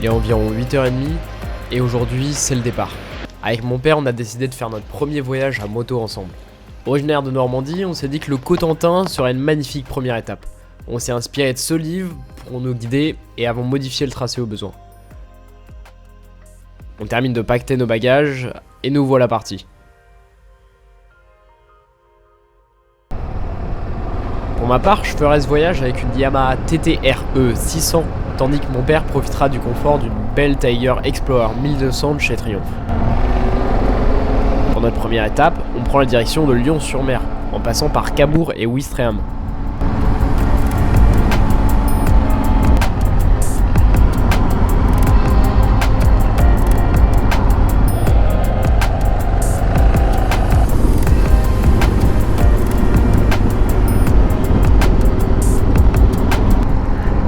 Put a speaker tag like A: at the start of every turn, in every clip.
A: est environ 8h30 et aujourd'hui c'est le départ. Avec mon père on a décidé de faire notre premier voyage à moto ensemble. Originaire de Normandie, on s'est dit que le Cotentin serait une magnifique première étape. On s'est inspiré de ce livre pour nous guider et avons modifié le tracé au besoin. On termine de pacter nos bagages et nous voilà partis. Pour ma part, je ferai ce voyage avec une Yamaha TTRE 600, tandis que mon père profitera du confort d'une belle Tiger Explorer 1200 de chez Triumph. Pour notre première étape, on prend la direction de Lyon-sur-Mer, en passant par Cabourg et Ouistreham.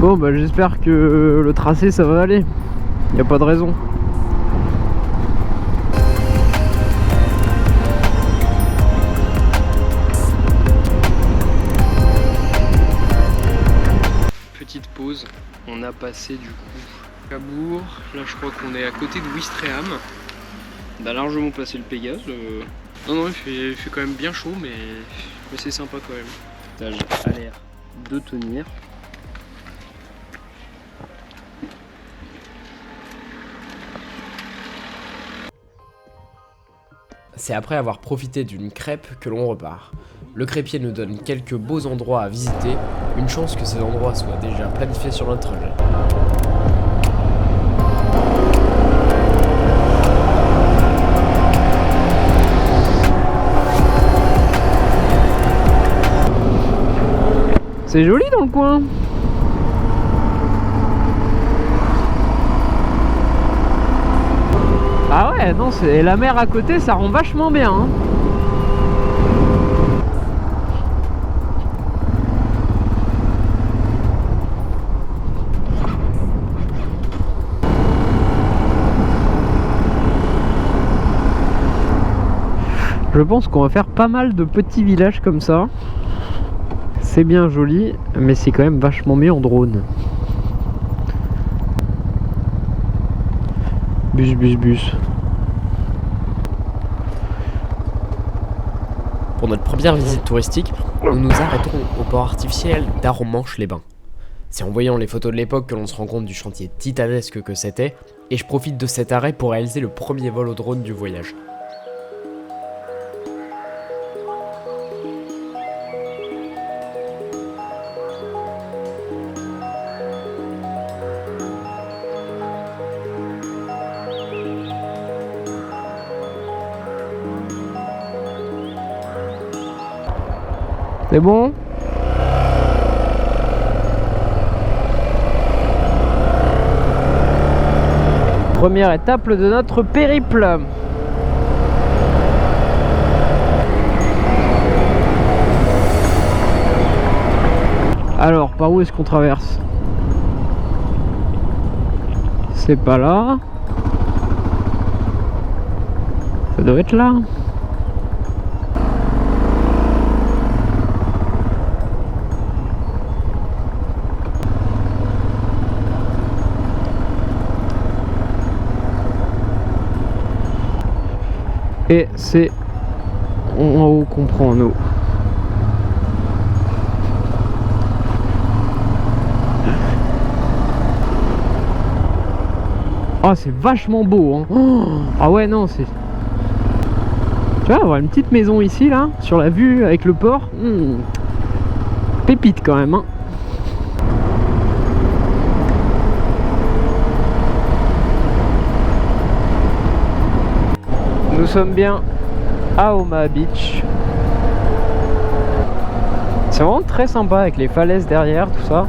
B: Bon bah j'espère que le tracé ça va aller, y a pas de raison. Petite pause, on a passé du coup Cabourg, là je crois qu'on est à côté de Ouistreham. On a largement passé le Pégase. Non il fait quand même bien chaud mais c'est sympa quand même. Ça a l'air de tenir.
A: C'est après avoir profité d'une crêpe que l'on repart. Le crêpier nous donne quelques beaux endroits à visiter, une chance que ces endroits soient déjà planifiés sur notre trajet.
B: C'est joli dans le coin. Ah ouais, non, et la mer à côté, ça rend vachement bien. Hein. Je pense qu'on va faire pas mal de petits villages comme ça. C'est bien joli, mais c'est quand même vachement mieux en drone. Bus.
A: Pour notre première visite touristique, nous nous arrêtons au port artificiel d'Arromanches-les-Bains. C'est en voyant les photos de l'époque que l'on se rend compte du chantier titanesque que c'était, et je profite de cet arrêt pour réaliser le premier vol au drone du voyage.
B: C'est bon? Première étape de notre périple. Alors, par où est-ce qu'on traverse? C'est pas là. Ça doit être là. Et c'est en haut qu'on prend en eau. Ah, c'est vachement beau hein. Oh, ah ouais non c'est... Tu vois, avoir une petite maison ici là, sur la vue avec le port. Pépite quand même hein. Nous sommes bien à Omaha Beach. C'est vraiment très sympa avec les falaises derrière, tout ça.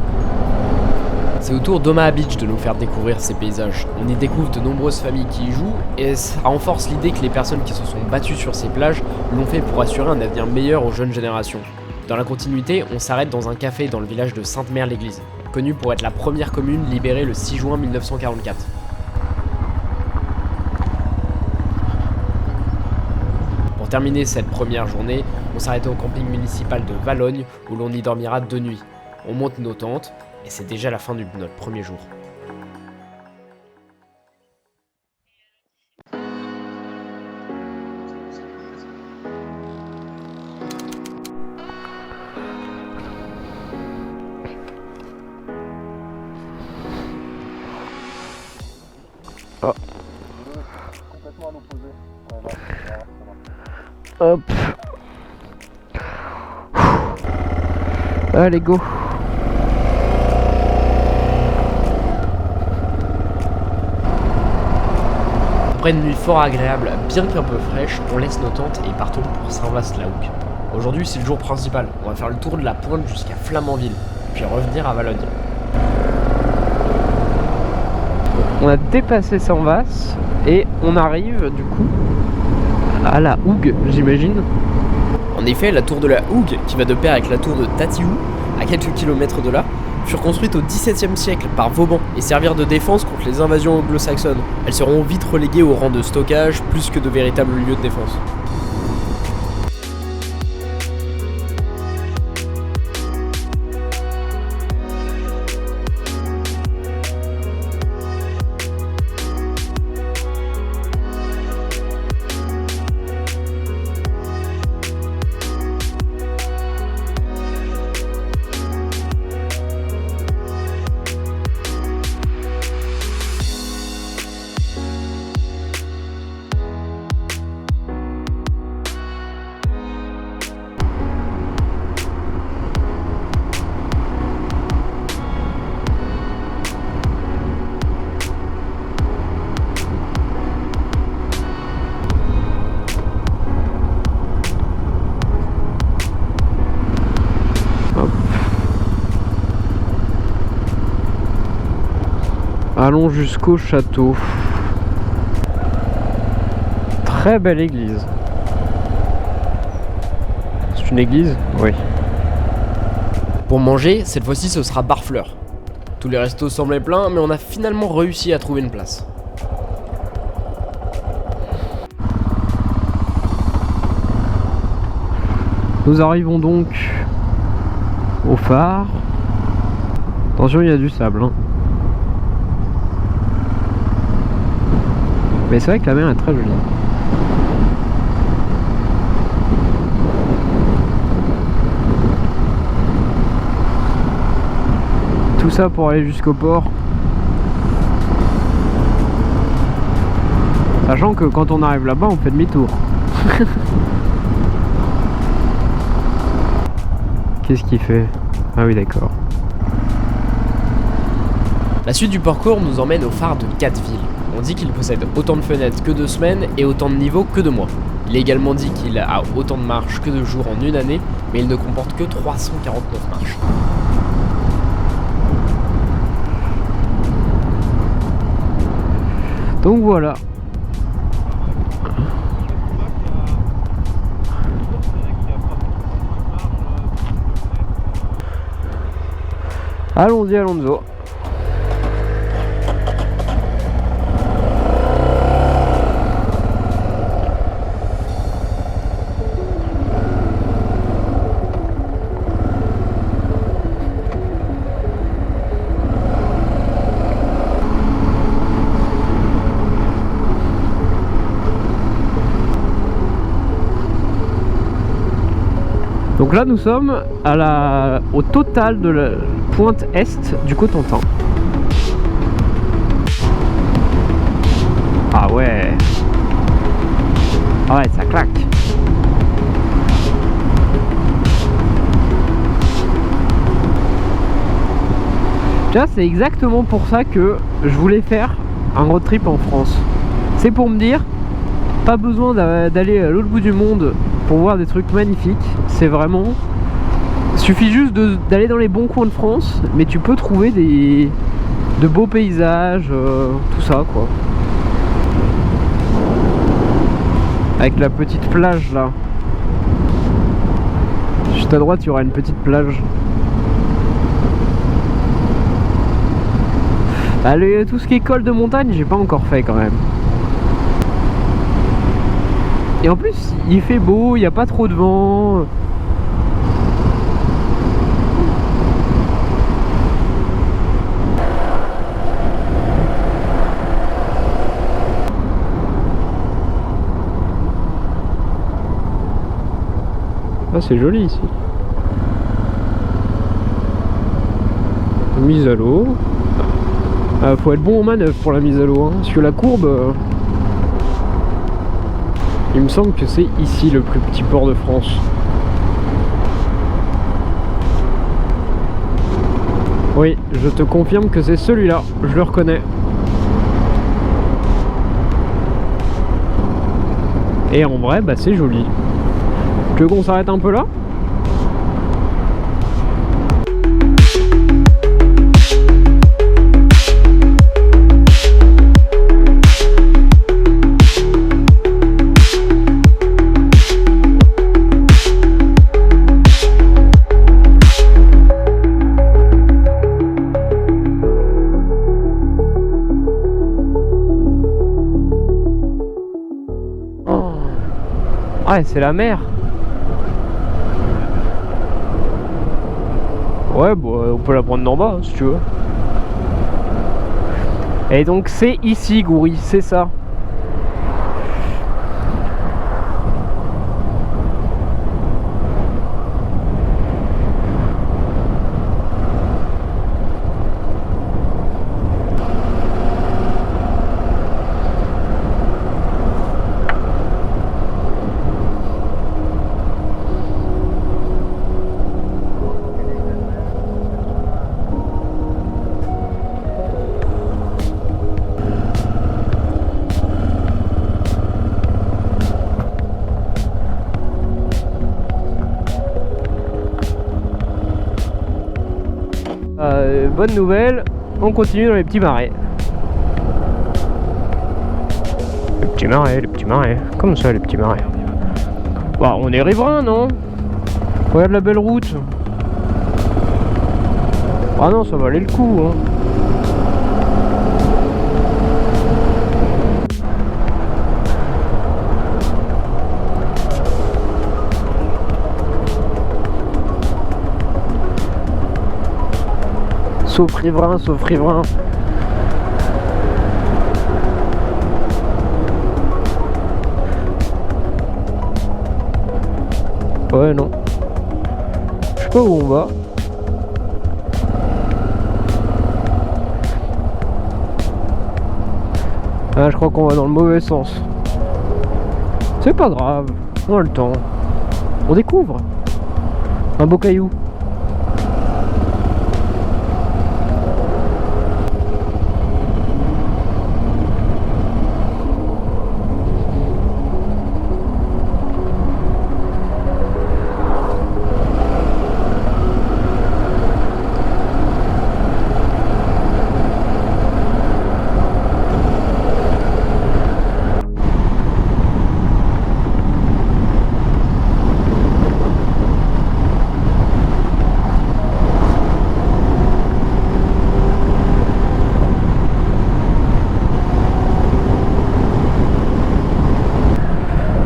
A: C'est au tour d'Omaha Beach de nous faire découvrir ces paysages. On y découvre de nombreuses familles qui y jouent et ça renforce l'idée que les personnes qui se sont battues sur ces plages l'ont fait pour assurer un avenir meilleur aux jeunes générations. Dans la continuité, on s'arrête dans un café dans le village de Sainte-Mère-l'Église, connu pour être la première commune libérée le 6 juin 1944. Pour terminer cette première journée, on s'arrête au camping municipal de Valognes où l'on y dormira 2 nuits. On monte nos tentes et c'est déjà la fin de notre premier jour. Hop. Allez, go. Après une nuit fort agréable, bien qu'un peu fraîche, on laisse nos tentes et partons pour Saint-Vaast-la-Hougue. Aujourd'hui, c'est le jour principal. On va faire le tour de la pointe jusqu'à Flamanville, puis revenir à Valogne. On a dépassé Saint-Vaast et on arrive du coup à la Hougue, j'imagine. En effet, la tour de la Hougue, qui va de pair avec la tour de Tatihou, à quelques kilomètres de là, furent construites au XVIIe siècle par Vauban et servirent de défense contre les invasions anglo-saxonnes. Elles seront vite reléguées au rang de stockage plus que de véritables lieux de défense. Allons jusqu'au château. Très belle église. C'est une église? Oui. Pour manger, cette fois-ci ce sera Barfleur. Tous les restos semblaient pleins, mais on a finalement réussi à trouver une place. Nous arrivons donc au phare. Attention, il y a du sable, hein. Mais c'est vrai que la mer est très jolie. Tout ça pour aller jusqu'au port. Sachant que quand on arrive là-bas, on fait demi-tour. Qu'est-ce qu'il fait? Ah oui, d'accord. La suite du parcours nous emmène au phare de Catteville. On dit qu'il possède autant de fenêtres que de semaines et autant de niveaux que de mois. Il est également dit qu'il a autant de marches que de jours en une année, mais il ne comporte que 349 marches. Donc voilà. Allons-y, Alonso. Donc là nous sommes au total de la pointe est du Cotentin. Ah ouais. Ah ouais, ça claque. Tu vois, c'est exactement pour ça que je voulais faire un road trip en France. C'est pour me dire, pas besoin d'aller à l'autre bout du monde pour voir des trucs magnifiques. C'est vraiment... suffit juste d'aller dans les bons coins de France, mais tu peux trouver de beaux paysages, tout ça quoi. Avec la petite plage là. Juste à droite, il y aura une petite plage. Allez, tout ce qui est col de montagne, j'ai pas encore fait quand même. Et en plus, il fait beau, il n'y a pas trop de vent. Ah, c'est joli ici. Mise à l'eau. Faut être bon en manœuvre pour la mise à l'eau, hein, parce que la courbe... Il me semble que c'est ici le plus petit port de France. Oui, je te confirme que c'est celui-là, je le reconnais. Et en vrai, bah c'est joli. Tu veux qu'on s'arrête un peu là ? Ah, c'est la mer. Ouais, bon, on peut la prendre d'en bas, hein, si tu veux. Et donc c'est ici, Goury, c'est ça. Bonne nouvelle, on continue dans les petits marais. Les petits marais, comme ça les petits marais. Bah on est riverains, non? Regarde la belle route. Ah non, ça valait le coup, hein. Sauf riverain, sauf riverain. Ouais, non. Je sais pas où on va. Ah, je crois qu'on va dans le mauvais sens. C'est pas grave, on a le temps. On découvre. Un beau caillou.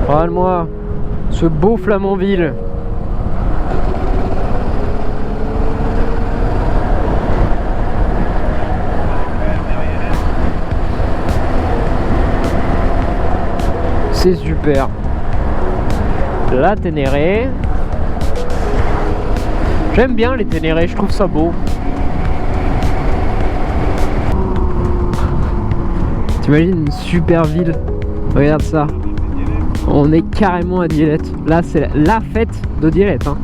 A: Regarde-moi ce beau Flamanville. C'est super. La Ténéré. J'aime bien les Ténérés, je trouve ça beau. T'imagines une super ville. Regarde ça. On est carrément à Dielette. Là, c'est la fête de Dielette. Hein.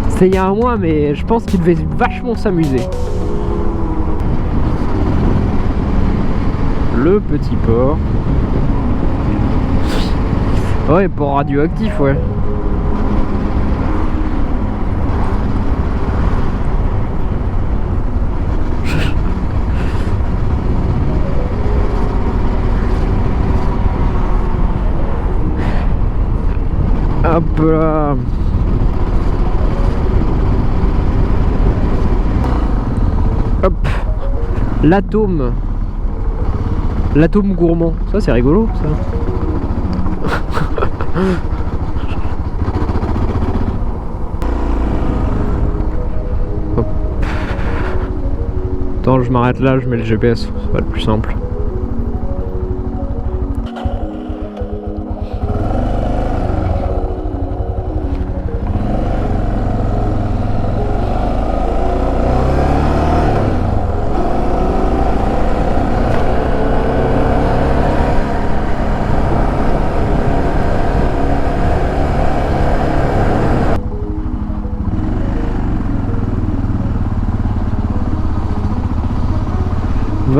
A: C'est il y a un mois, mais je pense qu'il devait vachement s'amuser. Le petit port. Ouais, port radioactif, ouais. Hop là. Hop. L'atome. L'atome gourmand. Ça c'est rigolo ça. Hop. Attends, je m'arrête là, je mets le GPS, ça va être plus simple.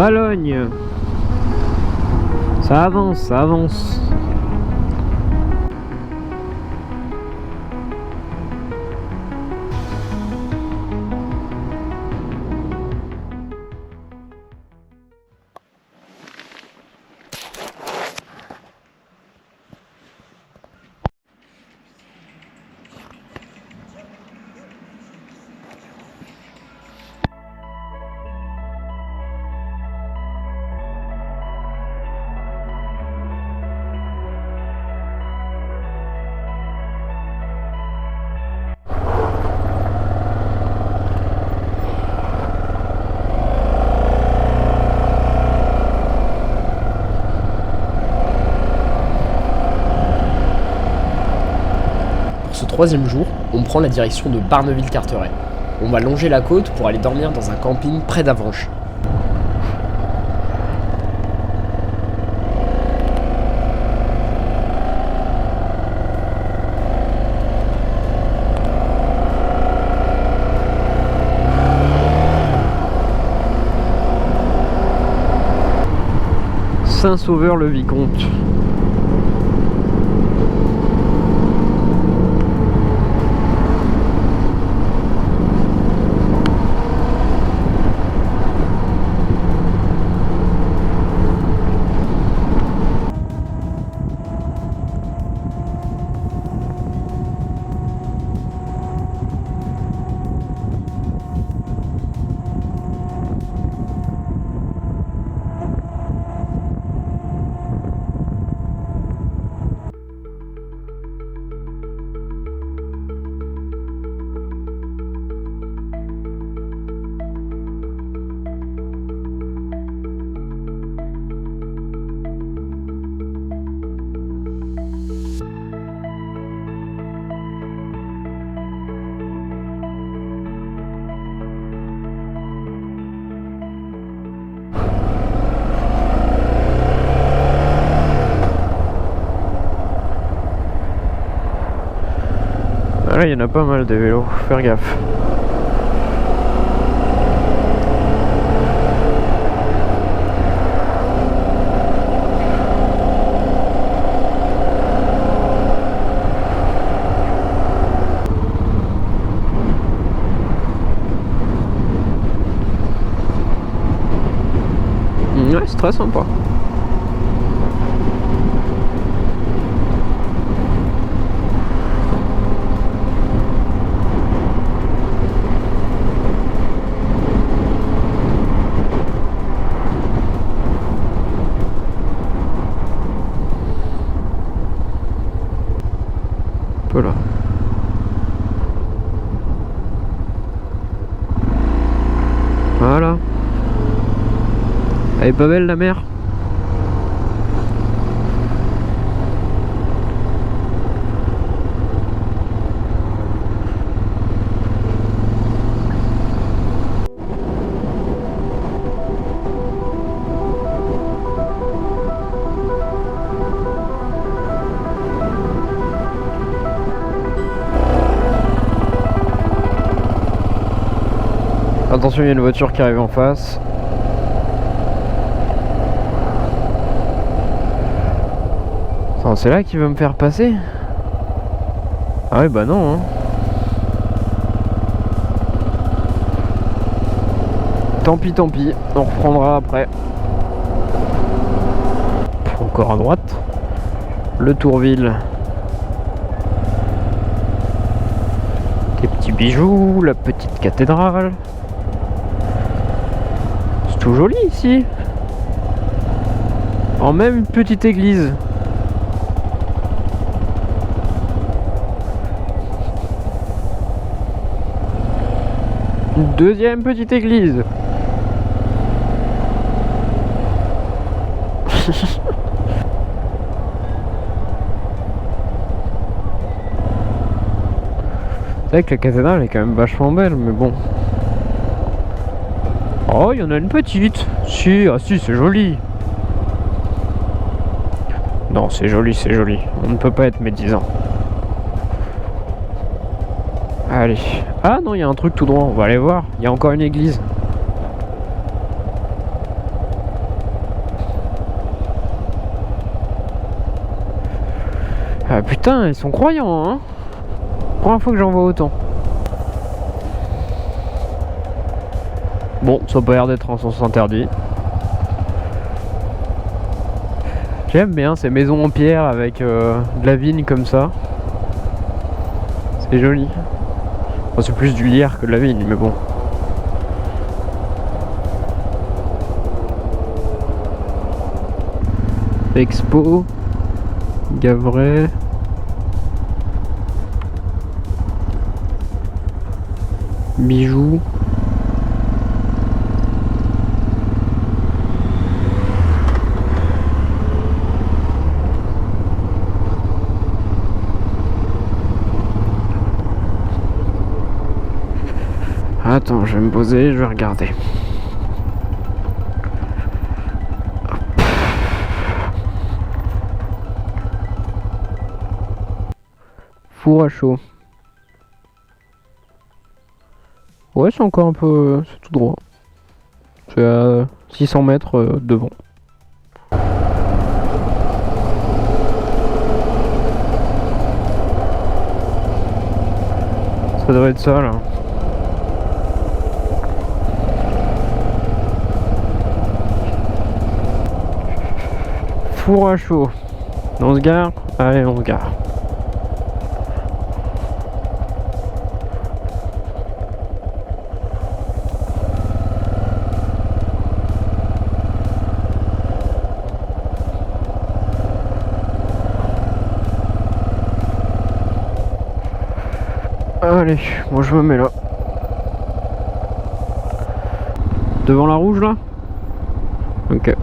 A: Valogne. Ça avance, ça avance. Troisième jour, on prend la direction de Barneville-Carteret. On va longer la côte pour aller dormir dans un camping près d'Avranches. Saint-Sauveur-le-Vicomte. Là, il y en a pas mal des vélos, faut faire gaffe. Ouais, c'est très sympa. Là. Voilà. Elle est pas belle la mer? Attention, il y a une voiture qui arrive en face. C'est là qu'il veut me faire passer? Ah ouais, bah non, hein. Tant pis, on reprendra après. Encore à droite. Le Tourville. Des petits bijoux, la petite cathédrale. C'est tout joli ici. En même une petite église. Une deuxième petite église. C'est vrai que la cathédrale est quand même vachement belle, mais bon. Oh, il y en a une petite. Si, ah si, c'est joli. Non, c'est joli, c'est joli. On ne peut pas être médisant. Allez. Ah non, il y a un truc tout droit, on va aller voir. Il y a encore une église. Ah putain, ils sont croyants, hein. Première fois que j'en vois autant. Bon, ça a pas l'air d'être un sens interdit. J'aime bien ces maisons en pierre avec de la vigne comme ça. C'est joli. Enfin, c'est plus du lierre que de la vigne, mais bon. Expo, Gavray. Bijoux. Attends, je vais me poser, je vais regarder. Four à chaud. Ouais, c'est encore un peu... c'est tout droit. C'est à 600 mètres devant. Ça devrait être ça, là. Four à chaud. On se gare? Allez, on se gare. Allez, moi je me mets là. Devant la rouge là? Ok.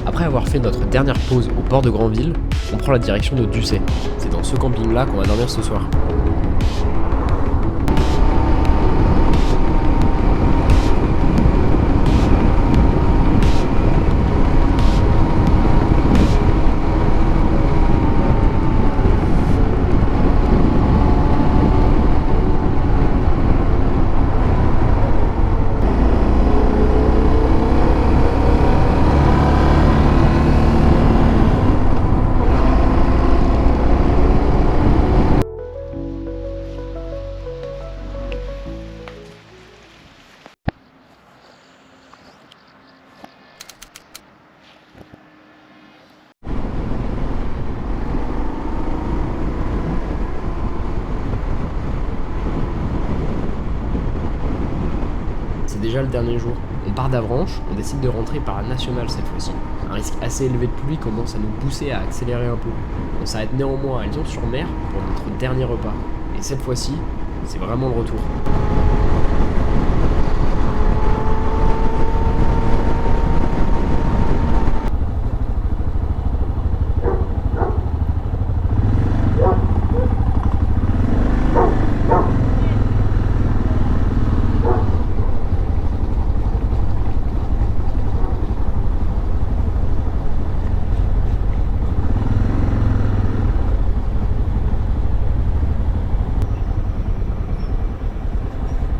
A: Après avoir fait notre dernière pause au port de Granville, on prend la direction de Ducé. C'est dans ce camping-là qu'on va dormir ce soir. C'est déjà le dernier jour. On part d'Avranches, on décide de rentrer par la nationale cette fois-ci. Un risque assez élevé de pluie commence à nous pousser à accélérer un peu. On s'arrête néanmoins à Lyon-sur-Mer pour notre dernier repas. Et cette fois-ci, c'est vraiment le retour.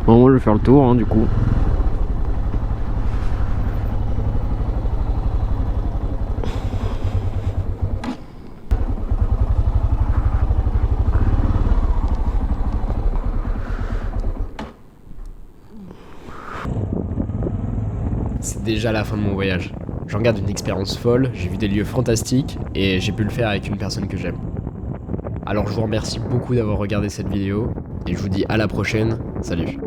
A: Bon, moi je vais faire le tour hein, du coup. C'est déjà la fin de mon voyage. J'en garde une expérience folle, j'ai vu des lieux fantastiques et j'ai pu le faire avec une personne que j'aime. Alors je vous remercie beaucoup d'avoir regardé cette vidéo et je vous dis à la prochaine, salut.